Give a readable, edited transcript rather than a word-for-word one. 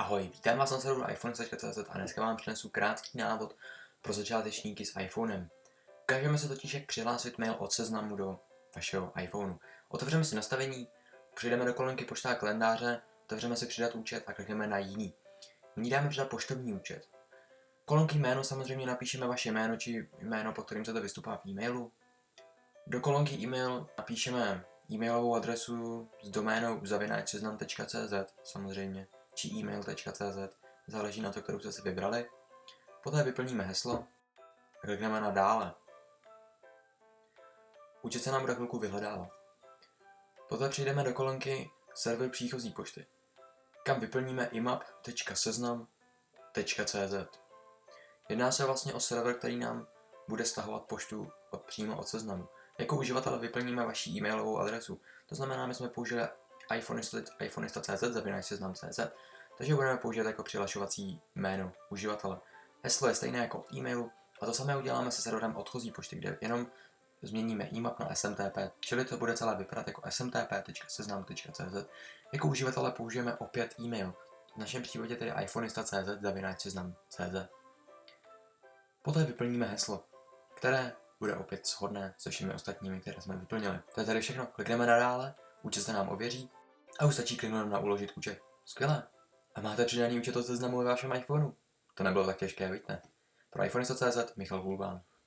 Ahoj, vítám vás na serveru iPhone.cz a dneska vám přinesu krátký návod pro začátečníky s iPhonem. Ukážeme se totiž, jak přihlásit mail od seznamu do vašeho iPhoneu. Otevřeme si nastavení, přijdeme do kolonky pošta a kalendáře, otevřeme si přidat účet a klikneme na jiný. Nyní dáme přidat poštovní účet. Kolonky jméno samozřejmě napíšeme vaše jméno či jméno, pod kterým se to vystupá v e-mailu. Do kolonky e-mail napíšeme e-mailovou adresu s doménou @seznam.cz samozřejmě, či email.cz, záleží na to, kterou jste si vybrali. Poté vyplníme heslo a klikneme na dále. Účet se nám bude chvilku vyhledávat. Poté přejdeme do kolonky server příchozí pošty, kam vyplníme imap.seznam.cz. Jedná se vlastně o server, který nám bude stahovat poštu přímo od seznamu. Jako uživatel vyplníme vaši e-mailovou adresu. To znamená, my jsme použili iPhonista.cz/seznam.cz, takže budeme používat jako přihlašovací jméno uživatele. Heslo je stejné jako v e-mailu a to samé uděláme se serverem odchozí pošty, kde jenom změníme IMAP na SMTP, čili to bude celé vypadat jako smtp.seznam.cz. Jako uživatelé použijeme opět e-mail, v našem případě tedy iPhonista.cz/seznam.cz. Poté vyplníme heslo, které bude opět shodné se všemi ostatními, které jsme vyplnili. To je tady všechno. Klikneme na dále, účet se nám ověří a už stačí kliknout na uložit účet. Skvělé. A máte přidaný účet od seznamu ve vašem iPhoneu. To nebylo tak těžké, víte? Pro iPhone.cz Michal Hulván.